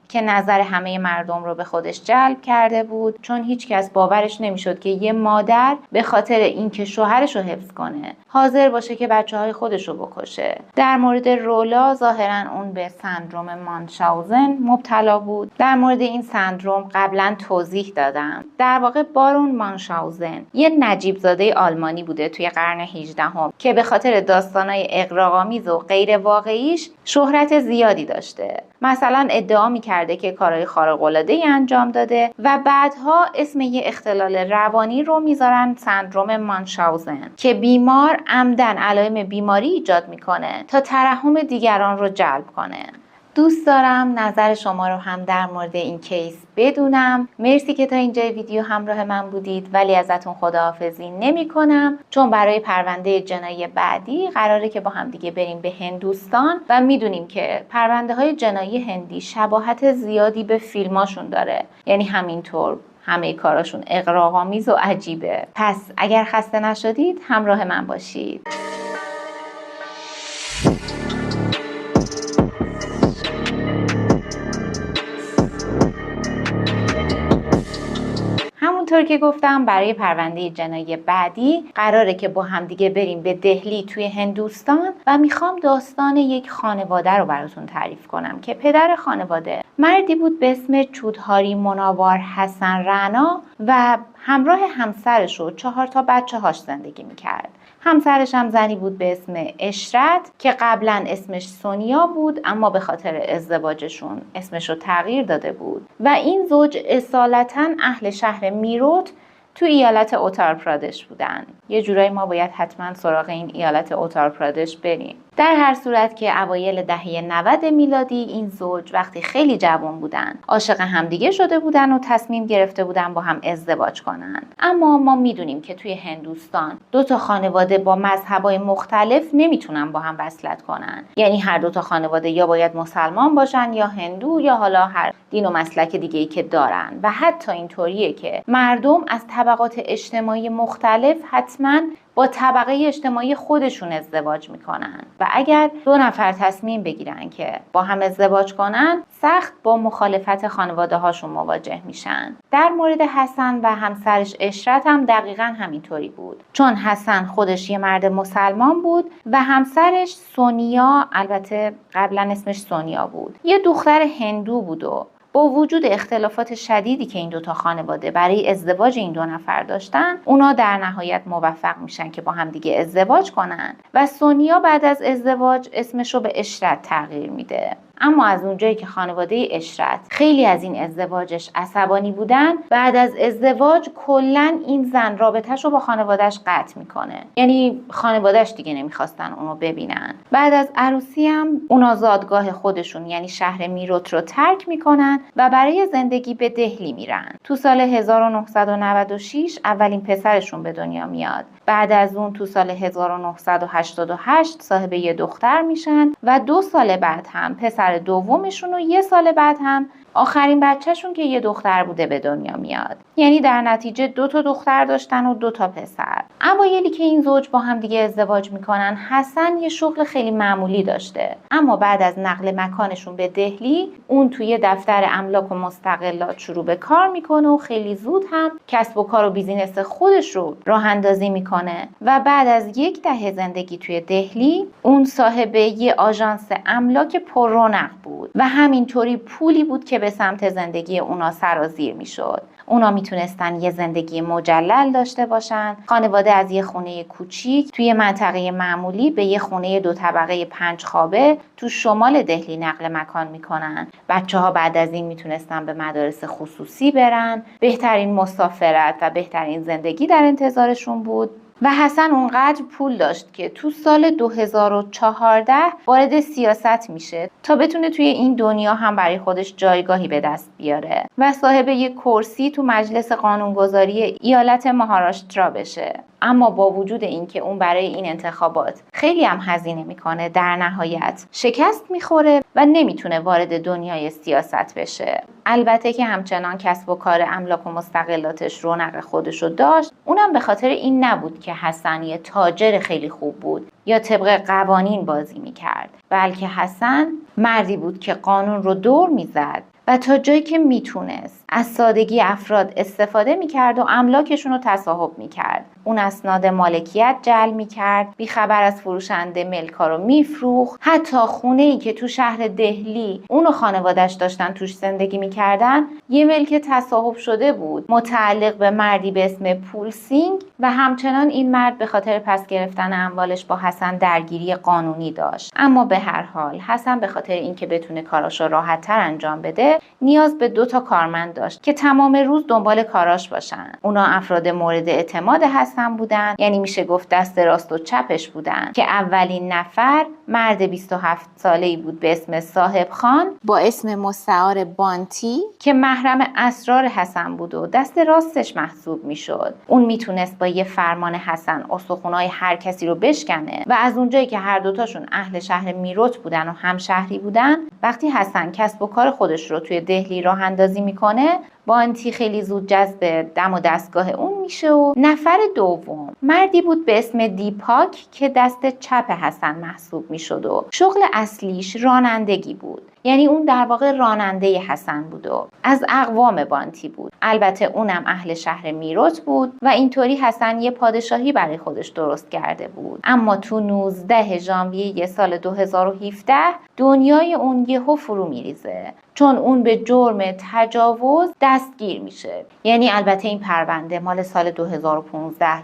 Speaker 1: که نظر همه مردم رو به خودش جلب کرده بود، چون هیچ کس باورش نمیشد که یه مادر به خاطر اینکه شوهرش رو حفظ کنه حاضر باشه که بچه‌های خودش رو بکشه. در مورد رولا ظاهرا اون به سندروم مانشاوزن مبتلا بود. در مورد این سندروم قبلا توضیح دادم. در واقع بارون مانشاوزن یه نجیب زاده آلمانی بوده توی قرن 18 که به خاطر داستانای اغراق‌آمیز و غیر واقعیش شهرت زیادی داشته. مثلا ادعا می‌کرده که کارهای خارق‌العاده‌ای انجام داده و بعدها اسم یه اختلال روانی رو میذارن سندروم مانشاوزن که بیمار عمدن علائم بیماری ایجاد میکنه تا ترحم دیگران رو جلب کنه. دوست دارم نظر شما رو هم در مورد این کیس بدونم. مرسی که تا اینجای ویدیو همراه من بودید، ولی ازتون خداحافظی نمی کنم چون برای پرونده جنایی بعدی قراره که با هم دیگه بریم به هندوستان و میدونیم که پرونده های جنایی هندی شباهت زیادی به فیلماشون داره، یعنی همینطور همه کاراشون اغراق‌آمیز و عجیبه. پس اگر خسته نشدید همراه من باشید. همونطور که گفتم برای پرونده جنایی بعدی قراره که با هم دیگه بریم به دهلی توی هندوستان و میخوام داستان یک خانواده رو براتون تعریف کنم که پدر خانواده مردی بود به اسم چودهاری مناوار حسن رعنا و همراه همسرش و 4 بچه‌هاش زندگی میکرد. همسرش هم زنی بود به اسم اشرت که قبلا اسمش سونیا بود، اما به خاطر ازدواجشون اسمش رو تغییر داده بود و این زوج اصالتاً اهل شهر میروت تو ایالت اوتار پرادش بودن. یه جورایی ما باید حتما سراغ این ایالت اوتار پرادش بریم. در هر صورت که اوایل دهه 90 میلادی این زوج وقتی خیلی جوان بودن عاشق همدیگه شده بودن و تصمیم گرفته بودن با هم ازدواج کنن. اما ما میدونیم که توی هندوستان 2 خانواده با مذهبای مختلف نمیتونن با هم وصلت کنن، یعنی هر 2 خانواده یا باید مسلمان باشن یا هندو یا حالا هر دین و مسلک دیگه‌ای که دارن و حتی اینطوریه که مردم از طبقات اجتماعی مختلف حتما با طبقه اجتماعی خودشون ازدواج میکنن و اگر 2 نفر تصمیم بگیرن که با هم ازدواج کنن سخت با مخالفت خانواده هاشون مواجه میشن. در مورد حسن و همسرش اشرت هم دقیقاً همینطوری بود، چون حسن خودش یه مرد مسلمان بود و همسرش سونیا، البته قبلا اسمش سونیا بود، یه دختر هندو بود و با وجود اختلافات شدیدی که این 2 خانواده برای ازدواج این 2 نفر داشتن، اونا در نهایت موفق میشن که با هم دیگه ازدواج کنن و سونیا بعد از ازدواج اسمش رو به اشرت تغییر میده. اما از اونجایی که خانواده اشرت خیلی از این ازدواجش عصبانی بودن، بعد از ازدواج کلا این زن رابطه‌ش رو با خانواده‌اش قطع میکنه. یعنی خانواده‌اش دیگه نمیخواستن اونو ببینن. بعد از عروسی هم اونا زادگاه خودشون یعنی شهر میروت رو ترک میکنن و برای زندگی به دهلی میرن. تو سال 1996 اولین پسرشون به دنیا میاد. بعد از اون تو سال 1988 صاحب یه دختر میشن و 2 سال بعد هم پسر دومشون و 1 سال بعد هم آخرین بچهشون که یه دختر بوده به دنیا میاد. یعنی در نتیجه 2 تا دختر داشتن و 2 تا پسر. اوایلی که این زوج با هم دیگه ازدواج میکنن، حسن یه شغل خیلی معمولی داشته، اما بعد از نقل مکانشون به دهلی اون توی دفتر املاک و مستقلات شروع به کار میکنه و خیلی زود هم کسب و کار و بیزینس خودش رو راه اندازی میکنه و بعد از 1 دهه زندگی توی دهلی اون صاحب یه آژانس املاک پر رونق بود و همینطوری پولی بود که به سمت زندگی اونا سرازیر میشد. اونا میتونستن یه زندگی مجلل داشته باشن. خانواده از یه خونه کوچیک توی منطقه معمولی به یه خونه 2 طبقه 5 خوابه تو شمال دهلی نقل مکان میکنن. بچه‌ها بعد از این میتونستن به مدارس خصوصی برن. بهترین مسافرت و بهترین زندگی در انتظارشون بود. و حسن اونقدر پول داشت که تو سال 2014 وارد سیاست میشه تا بتونه توی این دنیا هم برای خودش جایگاهی به دست بیاره و صاحب یک کرسی تو مجلس قانونگذاری ایالت مهاراشترا بشه. اما با وجود اینکه اون برای این انتخابات خیلی هم هزینه میکنه، در نهایت شکست میخوره و نمیتونه وارد دنیای سیاست بشه. البته که همچنان کسب و کار املاک و مستقلاتش رونق خودشو داشت. اونم به خاطر این نبود که حسن یه تاجر خیلی خوب بود یا طبق قوانین بازی میکرد، بلکه حسن مردی بود که قانون رو دور میزد و تا جایی که میتونست از سادگی افراد استفاده میکرد و املاکشون رو تصاحب میکرد. اون اسناد مالکیت جعل میکرد، بیخبر از فروشنده ملکا رو میفروخت. حتی خونه‌ای که تو شهر دهلی اون و خانواده‌اش داشتن توش زندگی میکردن یه ملک تصاحب شده بود متعلق به مردی به اسم پولسینگ و همچنان این مرد به خاطر پس گرفتن اموالش با حسن درگیری قانونی داشت. اما به هر حال حسن به خاطر اینکه بتونه کاراشو راحت‌تر انجام بده نیاز به 2 تا کارمند داشت که تمام روز دنبال کاراش باشن. اونا افراد مورد اعتماد حسن بودن، یعنی میشه گفت دست راست و چپش بودن، که اولین نفر مرد 27 ساله‌ای بود به اسم صاحب خان با اسم مستعار بانتی که محرم اسرار حسن بود و دست راستش محسوب میشد. اون میتونست با یه فرمان حسن استخونای هر کسی رو بشکنه و از اونجایی که هر دوتاشون اهل شهر میروت بودن و همشهری بودن، وقتی حسن کسب و کار خودش رو توی دهلی راه اندازی میکنه، بانتی خیلی زود جذب دم و دستگاه اون میشه. و نفر دوم مردی بود به اسم دیپاک که دست چپ حسن محسوب میشد و شغل اصلیش رانندگی بود. یعنی اون در واقع راننده حسن بود و از اقوام بانتی بود. البته اونم اهل شهر میروت بود و اینطوری حسن یه پادشاهی برای خودش درست کرده بود. اما تو 19 ژانویه سال 2017 دنیای اون یهو فرو میریزه، چون اون به جرم تجاوز دستگیر میشه. یعنی البته این پرونده مال سال 2015،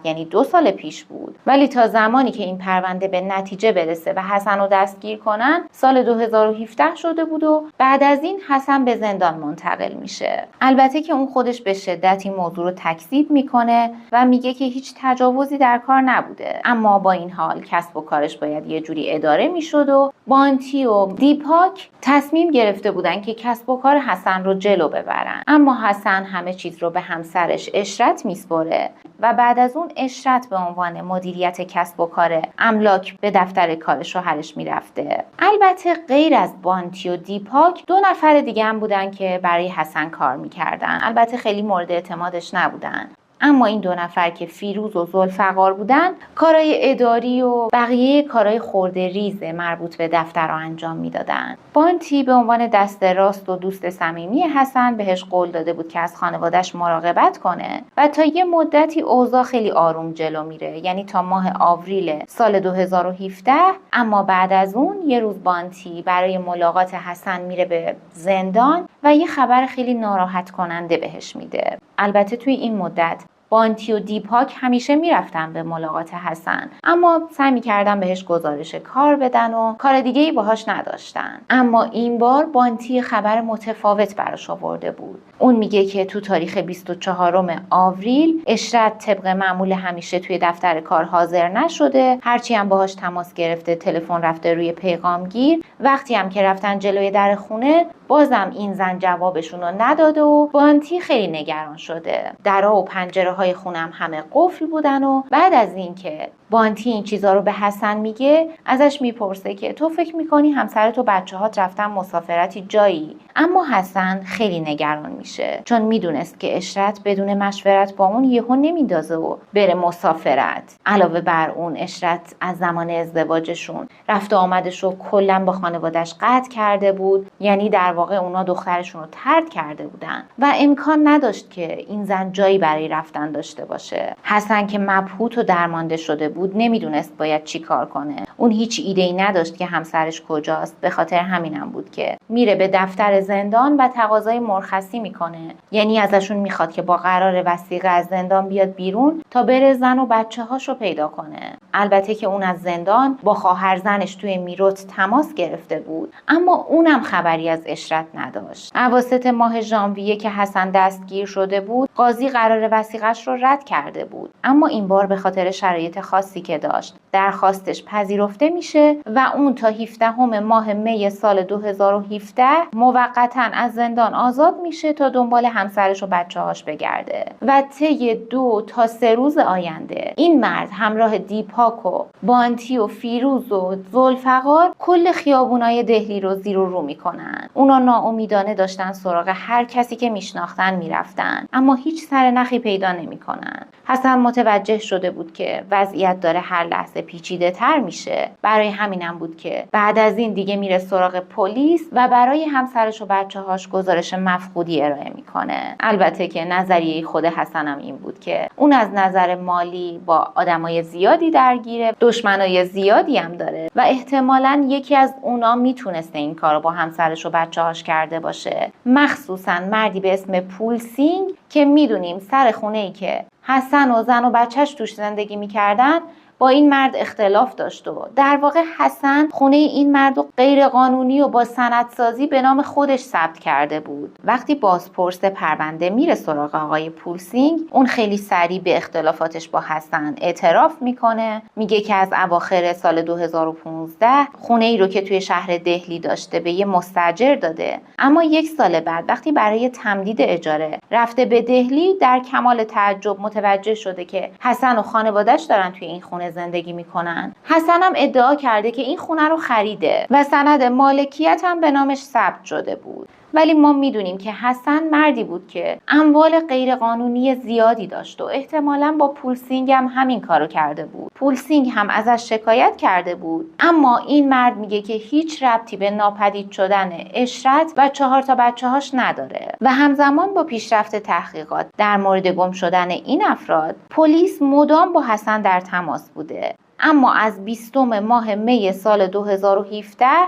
Speaker 1: یعنی 2 سال پیش بود، ولی تا زمانی که این پرونده به نتیجه برسه و حسن رو دستگیر کنن سال 2017 شده بود و بعد از این حسن به زندان منتقل میشه. البته که اون خودش به شدت این موضوع رو تکذیب میکنه و میگه که هیچ تجاوزی در کار نبوده، اما با این حال کسب و کارش باید یه جوری اداره میشد و بانتی و دیپاک تصمیم گرفته بودن که کسب و کار حسن رو جلو ببرن. اما حسن همه چیز رو به همسرش اشرت میسپره و بعد از اون اشرت به عنوان مدیریت کسب و کار املاک به دفتر کار شوهرش میرفته. البته غیر از بانتی و دیپاک 2 نفر دیگه هم بودن که برای حسن کار میکردن. البته خیلی مورد اعتمادش نبودن، اما این 2 نفر که فیروز و ذوالفقار بودن کارهای اداری و بقیه کارهای خرده ریز مربوط به دفتر رو انجام میدادن. بانتی به عنوان دست راست و دوست صمیمی حسن بهش قول داده بود که از خانواده‌اش مراقبت کنه و تا یه مدتی اوضاع خیلی آروم جلو میره، یعنی تا ماه آوریل سال 2017. اما بعد از اون یه روز بانتی برای ملاقات حسن میره به زندان و یه خبر خیلی ناراحت کننده بهش میده. البته توی این مدت بانتی و دیپاک همیشه میرفتن به ملاقات حسن، اما سعی میکردن بهش گزارش کار بدن و کار دیگه‌ای باهاش نداشتن. اما این بار بانتی خبر متفاوت براش آورده بود. اون میگه که تو تاریخ 24 آوریل اشرت طبق معمول همیشه توی دفتر کار حاضر نشده، هرچی هم باهاش تماس گرفته تلفن رفته روی پیغامگیر. وقتی هم که رفتن جلوی در خونه بازم این زن جوابشون رو نداده و بانتی خیلی نگران شده. درها و پنجره های خونم همه قفل بودن و بعد از اینکه بانتی این چیزا رو به حسن میگه ازش میپرسه که تو فکر میکنی همسرت و بچه‌هات رفتن مسافرتی جایی؟ اما حسن خیلی نگران میشه چون میدونست که اشرت بدون مشورت با اون یهو نمیندازه و بره مسافرت. علاوه بر اون اشرت از زمان ازدواجشون رفت و آمدش رو کلا با خانواده‌اش قطع کرده بود، یعنی در واقع اونا دخترشون رو طرد کرده بودن و امکان نداشت که این زن جایی برای رفتن داشته باشه. حسن که مبهوت و درمانده شده بود نمیدونست باید چی کار کنه. اون هیچ ایده‌ای نداشت که همسرش کجاست. به خاطر همینم بود که میره به دفتر زندان و تقاضای مرخصی میکنه، یعنی ازشون میخواد که با قرار وثیقه از زندان بیاد بیرون تا بره زن و بچه‌هاشو پیدا کنه. البته که اون از زندان با خواهر زنش توی میروت تماس گرفته بود، اما اونم خبری از اشرت نداشت. اواسط ماه ژانویه که حسن دستگیر شده بود، قاضی قرار وثیقه‌اش رو رد کرده بود، اما این بار به خاطر شرایط خاصی که داشت درخواستش پذیرفته میشه و اون تا 17 ماه می سال 2017 موقتا از زندان آزاد میشه تا دنبال همسرش و بچه‌هاش بگرده و طی 2 تا 3 روز آینده این مرد همراه دیپاک و بانتی و فیروز و ذوالفقار کل خیابونای دهلی رو زیر و رو میکنن. اونا ناامیدانه داشتن سراغ هر کسی که میشناختن میرفتن، اما هیچ سر نخی پیدا نمیکنن. حسن متوجه شده بود که وضعیت داره هر لحظه پیچیده تر میشه. برای همینم بود که بعد از این دیگه میره سراغ پلیس و برای همسرش و بچه‌هاش گزارش مفقودی ارائه میکنه. البته که نظریه خود حسنم این بود که اون از نظر مالی با آدمای زیادی درگیره، دشمنای زیادی هم داره و احتمالاً یکی از اونا میتونسته این کارو با همسرش و بچه‌هاش کرده باشه، مخصوصاً مردی به اسم پولسینگ که میدونیم سر خونه‌ای که حسن و زن و بچهش توش زندگی میکردن با این مرد اختلاف داشت و در واقع حسن خونه این مرد رو غیر قانونی و با سندسازی به نام خودش ثبت کرده بود. وقتی بازپرس پرونده میره سراغ آقای پولسینگ، اون خیلی سریع به اختلافاتش با حسن اعتراف میکنه. میگه که از اواخر سال 2015 خونه ای رو که توی شهر دهلی داشته به یه مستاجر داده، اما 1 سال بعد وقتی برای تمدید اجاره رفته به دهلی در کمال تعجب متوجه شده که حسن و خانواده‌اش دارن توی این خونه زندگی میکنن. حسن هم ادعا کرده که این خونه رو خریده و سند مالکیت هم به نامش ثبت شده بود. ولی ما میدونیم که حسن مردی بود که اموال غیرقانونی زیادی داشت و احتمالاً با پولسینگ هم همین کارو کرده بود. پولسینگ هم ازش شکایت کرده بود، اما این مرد میگه که هیچ ربطی به ناپدید شدن اشرت و 4 تا بچه‌هاش نداره و همزمان با پیشرفت تحقیقات در مورد گم شدن این افراد پلیس مدام با حسن در تماس بوده. اما از 20 ماه می سال 2017،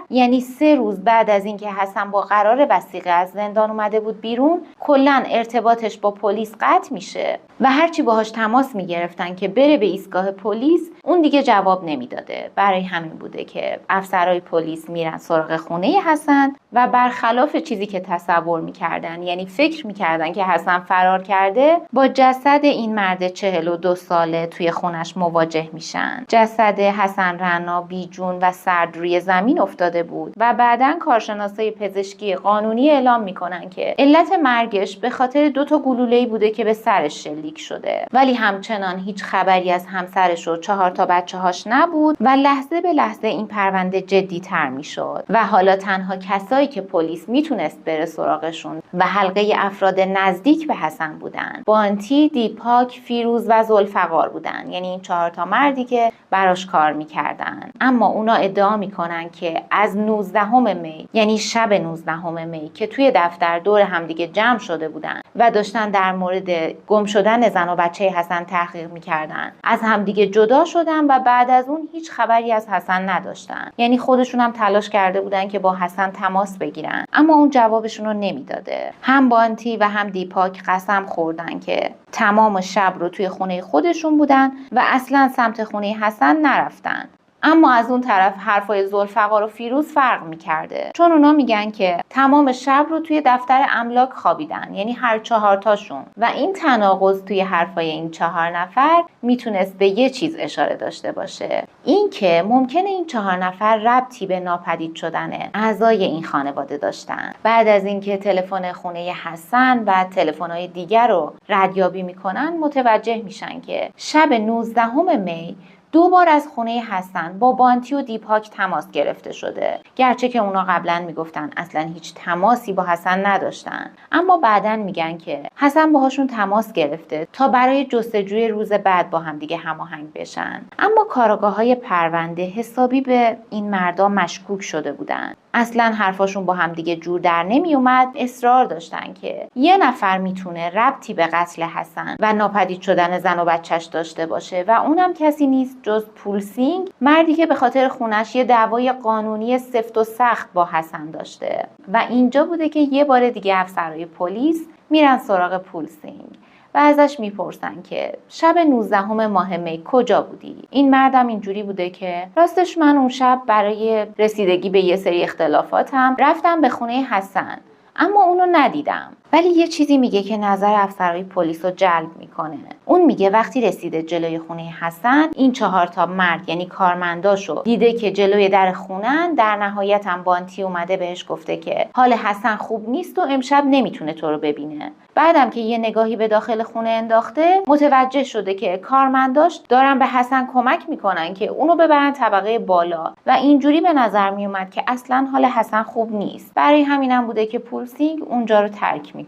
Speaker 1: یعنی 3 روز بعد از اینکه حسن با قرار وثیقه از زندان اومده بود بیرون، کلاً ارتباطش با پلیس قطع میشه و هرچی باهاش تماس میگرفتن که بره به ایستگاه پلیس اون دیگه جواب نمیداده. برای همین بوده که افسرهای پلیس میرن سراغ خونه حسن و برخلاف چیزی که تصور میکردن، یعنی فکر میکردن که حسن فرار کرده، با جسد این مرد 42 ساله توی خونش مواجه میشن. جسد حسن رعنا بیجون و سرد روی زمین افتاده بود و بعداً کارشناسای پزشکی قانونی اعلام میکنن که علت مرگش به خاطر 2 تا گلوله‌ای بوده که به سرش شلیک شده، ولی همچنان هیچ خبری از همسرش و 4 تا بچه‌هاش نبود و لحظه به لحظه این پرونده جدی‌تر میشد و حالا تنها کسایی که پلیس میتونست بره سراغشون و حلقه افراد نزدیک به حسن بودن بانتی، دیپاک، فیروز و ذوالفقار بودن، یعنی این 4 تا مردی که براش کار میکردن. اما اونا ادعا میکنن که از 19 می، یعنی شب 19 می که توی دفتر دور همدیگه جمع شده بودن و داشتن در مورد گم شدن زن و بچه حسن تحقیق میکردن، از همدیگه جدا شدن و بعد از اون هیچ خبری از حسن نداشتن. یعنی خودشون هم تلاش کرده بودن که با حسن تماس بگیرن، اما اون جوابشون رو نمیداده. هم بانتی و هم دیپاک قسم خوردن که تمام شب رو توی خونه خودشون بودن و اصلا سمت خونه حسن نرفتن. اما از اون طرف حرفای ذوالفقار و فیروز فرق میکرده، چون اونا میگن که تمام شب رو توی دفتر املاک خوابیدن، یعنی هر 4 تاشون. و این تناقض توی حرفای این 4 نفر میتونست به یه چیز اشاره داشته باشه، این که ممکنه این 4 نفر ربطی به ناپدید شدن اعضای این خانواده داشتن. بعد از اینکه تلفن خونه حسن و تلفن‌های دیگر رو ردیابی میکنن، متوجه میشن که شب 19 می 2 بار از خونه حسن با بانتی و دیپاک تماس گرفته شده، گرچه که اونا قبلا میگفتن اصلا هیچ تماسی با حسن نداشتن، اما بعدن میگن که حسن باهاشون تماس گرفته تا برای جستجوی روز بعد با هم دیگه هماهنگ بشن. اما کارآگاه‌های پرونده حسابی به این مردا مشکوک شده بودن. اصلا حرفاشون با هم دیگه جور در نمی اومد. اصرار داشتن که یه نفر میتونه ربطی به قتل حسن و ناپدید شدن زن و بچهش داشته باشه و اونم کسی نیست جز پولسینگ، مردی که به خاطر خونش یه دعوای قانونی سفت و سخت با حسن داشته. و اینجا بوده که یه بار دیگه افسرهای پلیس میرن سراغ پولسینگ و ازش میپرسن که شب 19 ماه می کجا بودی؟ این مردم اینجوری بوده که راستش من اون شب برای رسیدگی به یه سری اختلافاتم رفتم به خونه حسن، اما اونو ندیدم. ولی یه چیزی میگه که نظر افسرهای پلیس رو جلب میکنه. اون میگه وقتی رسیده جلوی خونه حسن، این 4 تا مرد یعنی کارمنداشو دیده که جلوی در خونن. در نهایت هم بانتی اومده بهش گفته که حال حسن خوب نیست و امشب نمیتونه تو رو ببینه. بعدم که یه نگاهی به داخل خونه انداخته، متوجه شده که کارمنداش دارن به حسن کمک میکنن که اونو ببرن طبقه بالا و اینجوری به نظر میومد که اصلا حال حسن خوب نیست. برای همینم بوده که پولسینگ اونجا رو ترک میکنه.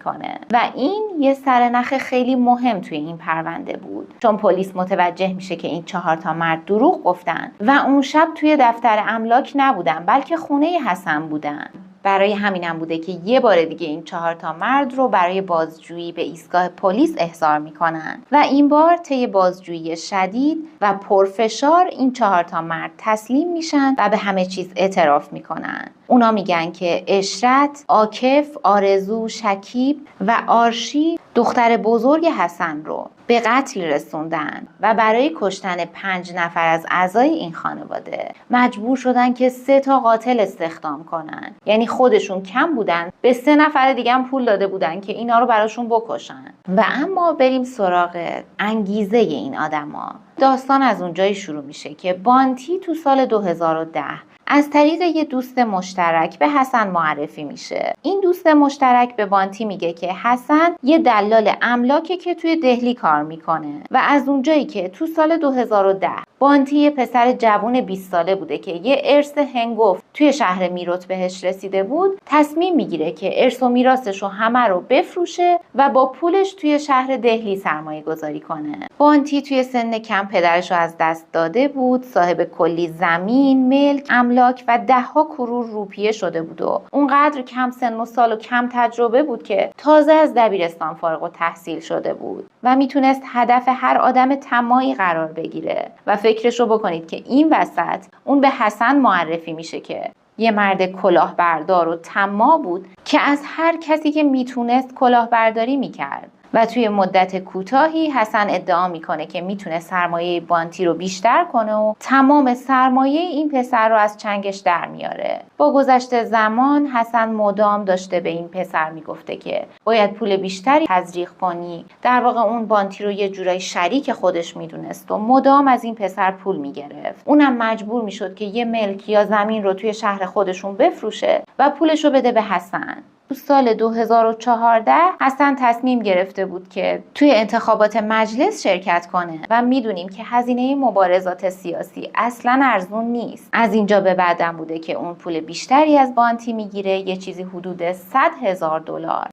Speaker 1: و این یه سرنخ خیلی مهم توی این پرونده بود، چون پلیس متوجه میشه که این 4 تا مرد دروغ گفتن و اون شب توی دفتر املاک نبودن، بلکه خونه حسن بودن. برای همینم بوده که یه بار دیگه این 4 تا مرد رو برای بازجویی به ایستگاه پلیس احضار میکنن و این بار طی بازجویی شدید و پرفشار این 4 تا مرد تسلیم میشن و به همه چیز اعتراف میکنن. اونا میگن که اشرت، عاکف، آرزو، شکیب و آرشی دختر بزرگ حسن رو به قتل رسوندن و برای کشتن 5 نفر از اعضای این خانواده مجبور شدن که 3 تا قاتل استخدام کنن. یعنی خودشون کم بودن، به 3 نفر دیگه هم پول داده بودن که اینا رو براشون بکشن. و اما بریم سراغ انگیزه این آدما. داستان از اونجایی شروع میشه که بانتی تو سال 2010 از طریق یه دوست مشترک به حسن معرفی میشه. این دوست مشترک به بانتی میگه که حسن یه دلال املاکه که توی دهلی کار میکنه و از اونجایی که تو سال 2010 بانتی یه پسر جوون 20 ساله بوده که یه ارث هنگفت توی شهر میروت بهش رسیده بود، تصمیم میگیره که ارث و میراثش رو همه رو بفروشه و با پولش توی شهر دهلی سرمایه گذاری کنه. بانتی توی سن کم پدرش رو از دست داده بود، صاحب کلی زمین، ملک، املاک و 10 کرور روپیه شده بود و اونقدر کم سن و سال و کم تجربه بود که تازه از دبیرستان فارغ التحصیل شده بود و میتونست هدف هر آدم طماعی قرار بگیره. و فکرشو بکنید که این وسط اون به حسن معرفی میشه که یه مرد کلاهبردار و طماع بود که از هر کسی که میتونست کلاهبرداری میکرد. و توی مدت کوتاهی حسن ادعا میکنه که میتونه سرمایه بانتی رو بیشتر کنه و تمام سرمایه این پسر رو از چنگش در میاره. با گذشت زمان حسن مدام داشته به این پسر میگفته که باید پول بیشتری تزریق کنی. در واقع اون بانتی رو یه جورایی شریک خودش میدونست و مدام از این پسر پول میگرفت. اونم مجبور میشد که یه ملک یا زمین رو توی شهر خودشون بفروشه و پولش رو بده به حسن. تو سال 2014 حسن تصمیم گرفته گفته بود که توی انتخابات مجلس شرکت کنه و میدونیم که هزینه مبارزات سیاسی اصلا ارزون نیست. از اینجا به بعدم بوده که اون پول بیشتری از بانتی میگیره، یه چیزی حدود $100,000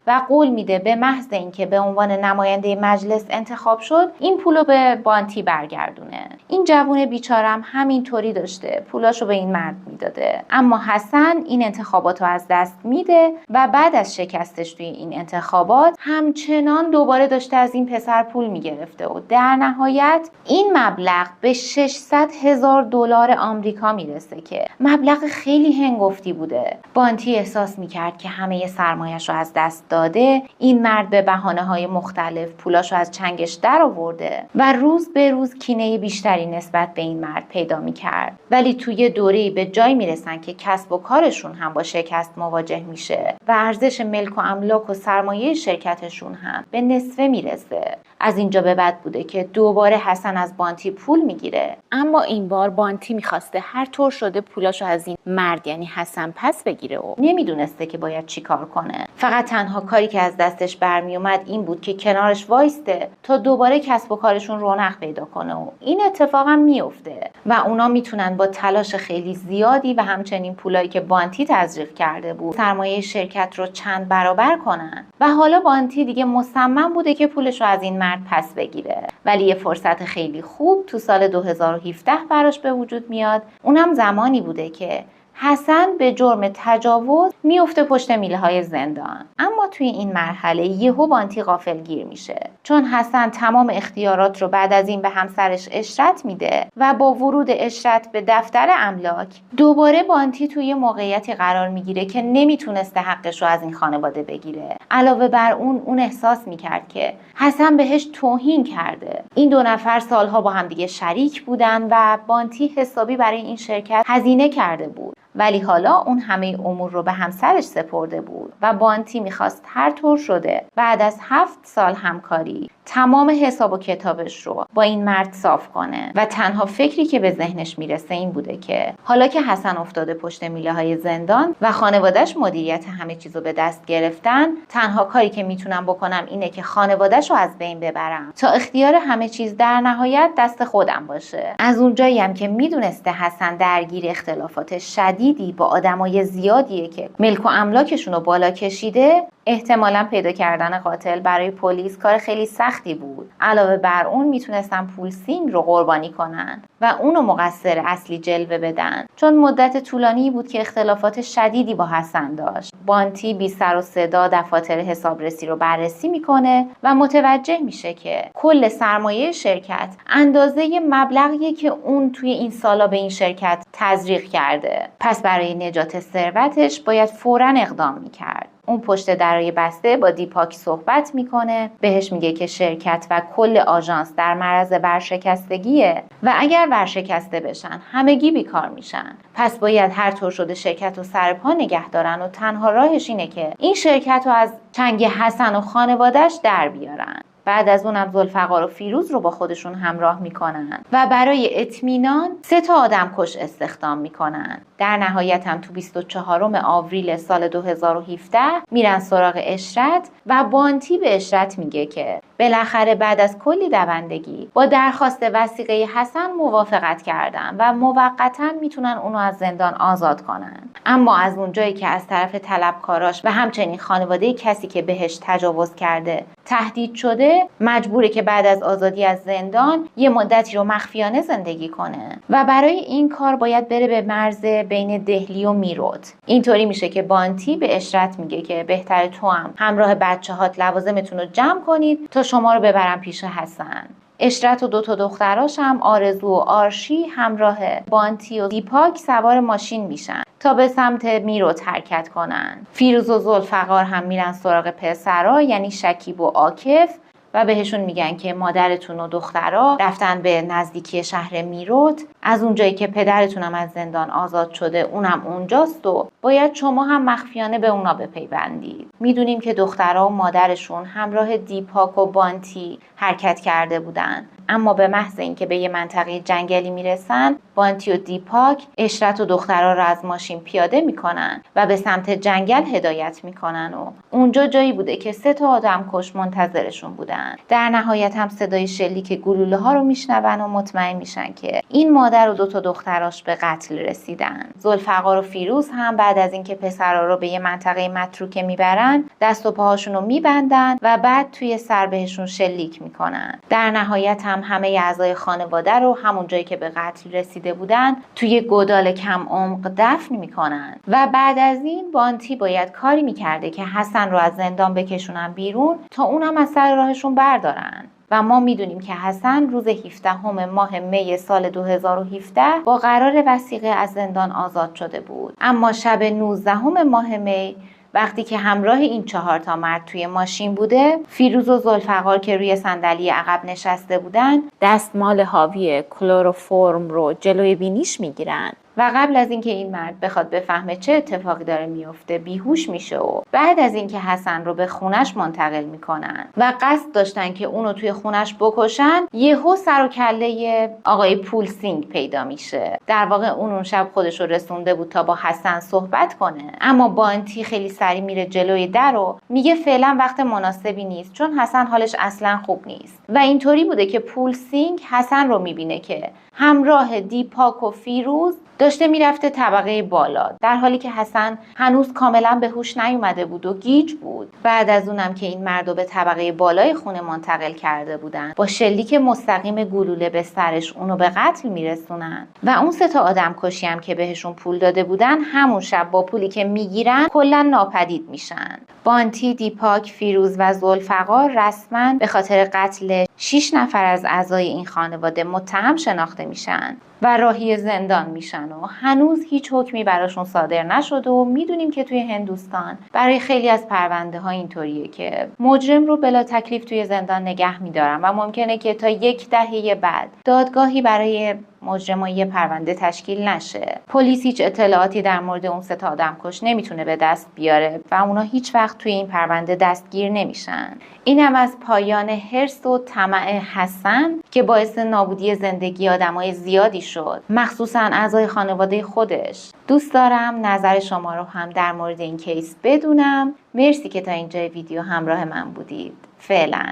Speaker 1: و قول میده به محض اینکه به عنوان نماینده مجلس انتخاب شد این پولو به بانتی برگردونه. این جوون بیچارم همینطوری داشته پولاشو به این مرد میداده، اما حسن این انتخابات رو از دست میده و بعد از شکستش توی این انتخابات همچنان دوباره داشته از این پسر پول میگرفته و در نهایت این مبلغ به $600,000 آمریکا میرسه که مبلغ خیلی هنگفتی بوده. بانتی احساس میکرد که همه سرمایه‌اش رو از دست داده، این مرد به بهانه‌های مختلف پولاشو از چنگش در آورده و روز به روز کینه بیشتری نسبت به این مرد پیدا میکرد. ولی توی دوره‌ای به جای میرسن که کسب و کارشون هم با شکست مواجه میشه و ارزش ملک و املاک و سرمایه شرکتشون هم به نصفه میرسه. از اینجا به بعد بوده که دوباره حسن از بانتی پول میگیره، اما این بار بانتی میخواسته هر طور شده پولاشو از این مرد یعنی حسن پس بگیره و نمیدونسته که باید چی کار کنه. فقط تنها کاری که از دستش برمیومد این بود که کنارش وایسته تا دوباره کسب و کارشون رونق پیدا کنه و این اتفاق هم میفته و اونا میتونن با تلاش خیلی زیادی و همچنین پولایی که بانتی تزریق کرده بود سرمایه شرکت رو چند برابر کنن و حالا بانتی دیگه مصمم بوده که پولش رو از این مرد پس بگیره. ولی یه فرصت خیلی خوب تو سال 2017 براش به وجود میاد. اونم زمانی بوده که حسن به جرم تجاوز میفته پشت میله های زندان. اما توی این مرحله یهو بانتی غافلگیر میشه، چون حسن تمام اختیارات رو بعد از این به همسرش اشرت میده و با ورود اشرت به دفتر املاک دوباره بانتی توی موقعیتی قرار میگیره که نمیتونسته حقش رو از این خانواده بگیره. علاوه بر اون احساس میکرد که حسن بهش توهین کرده. این دو نفر سالها با هم دیگه شریک بودن و بانتی حسابی برای این شرکت هزینه کرده بود، ولی حالا اون همه امور رو به همسرش سپرده بود و بانتی میخواست هر طور شده بعد از 7 سال همکاری تمام حساب و کتابش رو با این مرد صاف کنه و تنها فکری که به ذهنش میرسه این بوده که حالا که حسن افتاده پشت میله های زندان و خانواده‌اش مدیریت همه چیزو به دست گرفتن، تنها کاری که میتونم بکنم اینه که خانواده‌ش رو از بین ببرم تا اختیار همه چیز در نهایت دست خودم باشه. از اونجایی هم که میدونسته حسن درگیر اختلافات شدیدی با آدمای زیادیه که ملک و املاکشون رو بالا کشیده، احتمالاً پیدا کردن قاتل برای پلیس کار خیلی سختی بود. علاوه بر اون میتونستن پول سینگ رو قربانی کنن و اونو مقصر اصلی جلوه بدن، چون مدت طولانی بود که اختلافات شدیدی با حسن داشت. بانتی بی سر و صدا دفاتر حسابرسی رو بررسی میکنه و متوجه میشه که کل سرمایه شرکت اندازه مبلغیه که اون توی این سالا به این شرکت تزریق کرده. پس برای نجات ثروتش باید فوراً اقدام میکرد. اون پشت درای بسته با دیپاک صحبت میکنه، بهش میگه که شرکت و کل آژانس در معرض ورشکستگیه و اگر ورشکسته بشن همگی بیکار میشن. پس باید هر طور شده شرکت رو سر پا نگه دارن و تنها راهش اینه که این شرکت رو از چنگ حسن و خانواده‌اش در بیارن. بعد از اونم ذوالفقار و فیروز رو با خودشون همراه میکنن و برای اطمینان 3 آدمکش استخدام میکنن. در نهایت هم تو 24 آوریل سال 2017 میرن سراغ اشرت و بانتی به اشرت میگه که بالاخره بعد از کلی دوندگی با درخواست وثیقه حسن موافقت کردن و موقتا میتونن اونو از زندان آزاد کنن. اما از اونجایی که از طرف طلبکاراش و همچنین خانواده کسی که بهش تجاوز کرده تهدید شده، مجبوره که بعد از آزادی از زندان یه مدتی رو مخفیانه زندگی کنه و برای این کار باید بره به مرز بین دهلی و میرود. اینطوری میشه که بانتی به اشرت میگه که بهتره تو هم همراه بچه‌هات لوازمتون رو جمع کنید تا شما رو ببرم پیش حسن. اشرت و 2 دختراش هم آرزو و آرشی همراه بانتی و دیپاک سوار ماشین میشن تا به سمت میرود حرکت کنن. فیروز و ذوالفقار هم میرن سراغ پسرا یعنی شکیب و عاکف و بهشون میگن که مادرتون و دخترها رفتن به نزدیکی شهر میرود، از اونجایی که پدرتونم از زندان آزاد شده اونم اونجاست و باید شما هم مخفیانه به اونا بپیوندید. میدونیم که دخترها و مادرشون همراه دیپاک و بانتی حرکت کرده بودن، اما به محض اینکه به یه منطقه جنگلی میرسن، بانتی و دیپاک اشرت و دخترها رو از ماشین پیاده میکنن و به سمت جنگل هدایت میکنن و اونجا جایی بوده که 3 آدمکش منتظرشون بودن. در نهایت هم صدای شلیک گلوله ها رو میشنون و مطمئن میشن که این مادر و 2 دختراش به قتل رسیدن. ذوالفقار و فیروز هم بعد از اینکه پسرا رو به یه منطقه متروکه میبرن، دست و پاهاشون رو میبندن و بعد توی سر بهشون شلیک میکنن. در نهایت هم همه اعضای خانواده رو همون جایی که به قتل رسیده بودن توی گودال کم عمق دفن میکنن. و بعد از این بانتی باید کاری میکرده که حسن رو از زندان بکشونن بیرون تا اونم از سر راهشون بردارن. و ما میدونیم که حسن روز 17 ماه می سال 2017 با قرار وثیقه از زندان آزاد شده بود. اما شب 19 ماه می وقتی که همراه این 4 مرد توی ماشین بوده، فیروز و ذوالفقار که روی صندلی عقب نشسته بودن دستمال حاوی کلروفرم رو جلوی بینیش میگیرن و قبل از اینکه این مرد بخواد بفهمه چه اتفاقی داره میفته بیهوش میشه و بعد از اینکه حسن رو به خونش منتقل میکنن و قصد داشتن که اونو توی خونش بکشن، یهو سر و کله آقای پولسینگ پیدا میشه. در واقع اون شب خودش رو رسونده بود تا با حسن صحبت کنه، اما بانتی خیلی سریع میره جلوی در و میگه فعلا وقت مناسبی نیست چون حسن حالش اصلا خوب نیست. و اینطوری بوده که پولسینگ حسن رو میبینه که همراه دیپاک و فیروز داشته میرفته طبقه بالا، در حالی که حسن هنوز کاملا به هوش نیومده بود و گیج بود. بعد از اونم که این مردو به طبقه بالای خونه منتقل کرده بودن، با شلیک مستقیم گلوله به سرش اونو به قتل میرسونن. و اون 3 آدمکشی هم که بهشون پول داده بودن همون شب با پولی که میگیرن کلا ناپدید میشن. بانتی، دیپاک، فیروز و ذوالفقار رسما به خاطر قتل 6 نفر از اعضای این خانواده متهم شناخته میشن و راهی زندان میشن و هنوز هیچ حکمی براشون صادر نشده. و میدونیم که توی هندوستان برای خیلی از پرونده ها اینطوریه که مجرم رو بلا تکلیف توی زندان نگه میدارن و ممکنه که تا 10 دهه بعد دادگاهی برای مجرمای یه پرونده تشکیل نشه. پلیس هیچ اطلاعاتی در مورد اون 3 آدمکش نمیتونه به دست بیاره و اونا هیچ وقت توی این پرونده دستگیر نمیشن. اینم از پایان حرص و طمع حسن که باعث نابودی زندگی آدمای زیادی شد، مخصوصا اعضای خانواده خودش. دوست دارم نظر شما رو هم در مورد این کیس بدونم. مرسی که تا اینجای ویدیو همراه من بودید. فعلا